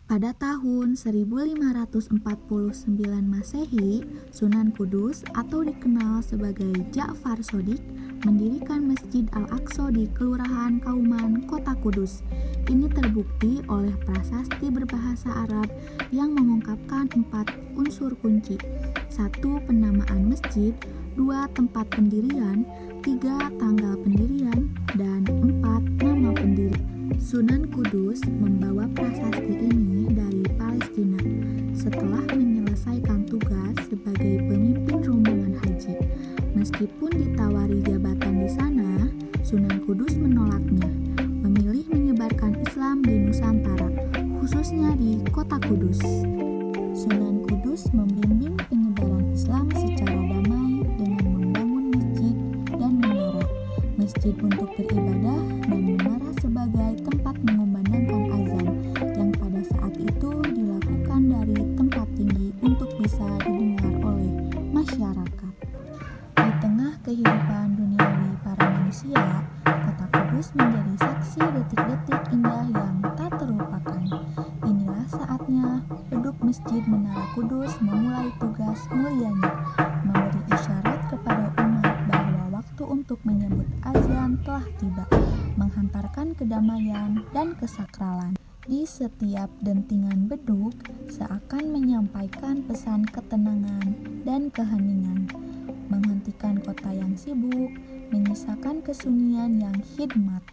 Pada tahun 1549 Masehi, Sunan Kudus atau dikenal sebagai Ja'far Shodiq mendirikan Masjid Al-Aqsa di Kelurahan Kauman, Kota Kudus. Ini terbukti oleh prasasti berbahasa Arab yang mengungkapkan 4 unsur kunci. 1. Penamaan masjid, 2. Tempat pendirian, 3. Tanggal pendirian, dan 4. Nama pendiri. Sunan Kudus membawa prasasti ini dari Palestina setelah menyelesaikan tugas sebagai pemimpin rombongan haji. Meskipun ditawari jabatan di sana, Sunan Kudus menolaknya, memilih menyebarkan Islam di Nusantara, khususnya di Kota Kudus. Sunan Kudus membimbing penyebaran Islam secara damai dengan membangun masjid dan menara. Masjid untuk beribadah dan menara sebagai tempat mengumandangkan azan yang pada saat itu dilakukan dari tempat tinggi untuk bisa didengar oleh masyarakat. Di tengah kehidupan duniawi para manusia, Kota Kudus menjadi saksi detik-detik indah yang tak terlupakan. Inilah saatnya penduduk Masjid Menara Kudus memulai tugas mulianya, memberi isyarat kepada umat bahwa waktu untuk menyebut azan telah tiba, menghantarkan kedamaian dan kesakralan. Di setiap dentingan beduk seakan menyampaikan pesan ketenangan dan keheningan, menghentikan kota yang sibuk, menyisakan kesunyian yang hikmat.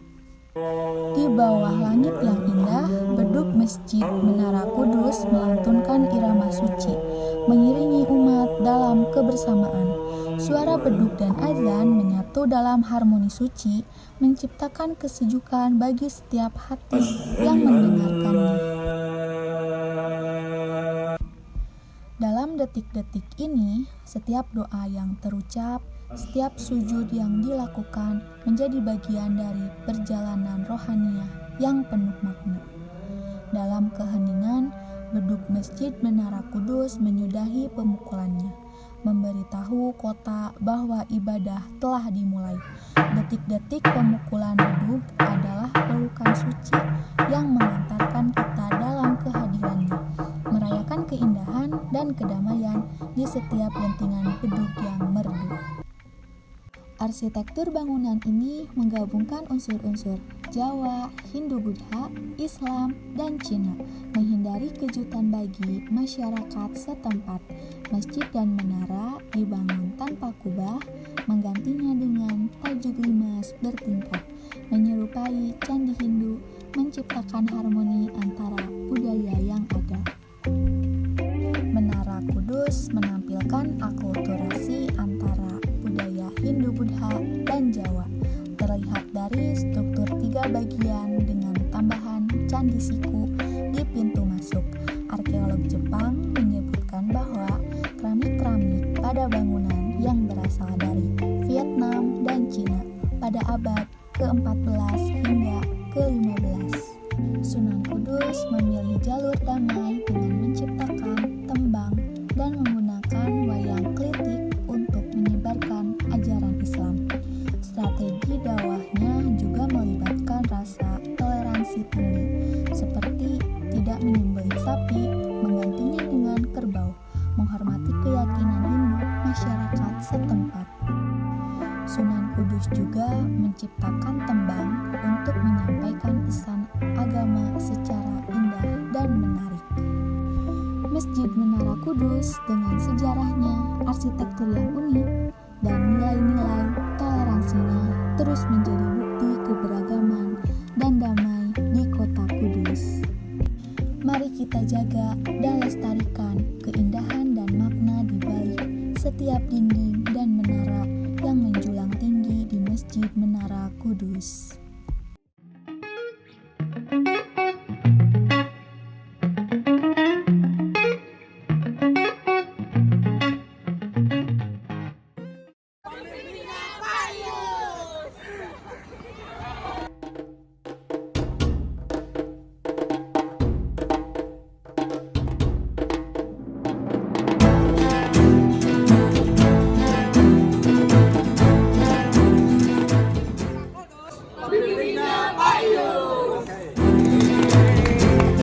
Di bawah langit yang indah, beduk Masjid Menara Kudus melantunkan irama suci, mengiringi umat dalam kebersamaan. Suara beduk dan azan menyatu dalam harmoni suci, menciptakan kesejukan bagi setiap hati yang mendengarkannya. Dalam detik-detik ini, setiap doa yang terucap, setiap sujud yang dilakukan menjadi bagian dari perjalanan rohaniah yang penuh makna. Dalam keheningan, beduk Masjid Menara Kudus menyudahi pemukulannya, memberitahu kota bahwa ibadah telah dimulai. Detik-detik pemukulan beduk adalah pelukan suci yang mengantarkan kita dalam kehadirannya, merayakan keindahan dan kedamaian di setiap dentingan beduk yang merdu. Arsitektur bangunan ini menggabungkan unsur-unsur Jawa, Hindu-Buddha, Islam, dan Cina, menghindari kejutan bagi masyarakat setempat. Masjid dan menara dibangun tanpa kubah, menggantinya dengan tajuk limas bertingkat, menyerupai candi Hindu, menciptakan harmoni antara budaya yang ada. Menara Kudus menampilkan akulturasi antara budaya Hindu-Buddha dan Jawa, terlihat dari struktur 3 bagian dengan tambahan candi siku di pintu masuk. Arkeolog Jepang menyebutkan bahwa keramik-keramik pada bangunan yang berasal dari Vietnam dan Cina pada abad ke-14 hingga ke-15. Sunan Kudus memilih jalur damai dengan menciptakan tembang dan menggunakan wayang klitik untuk menyebarkan ajaran Islam. Strategi dakwahnya juga melibatkan rasa toleransi tinggi, seperti tidak menyembelih sapi, menggantinya dengan kerbau, menghormati keyakinan Hindu masyarakat setempat. Sunan Kudus juga menciptakan tembang untuk menyampaikan pesan agama secara indah dan menarik. Masjid Menara Kudus dengan sejarahnya, arsitektur yang unik, dan nilai-nilai toleransinya terus menjadi bukti keberagaman dan damai di Kota Kudus. Mari kita jaga dan lestarikan keindahan dan makna di balik setiap dinding dan menara yang menjulang tinggi di Masjid Menara Kudus.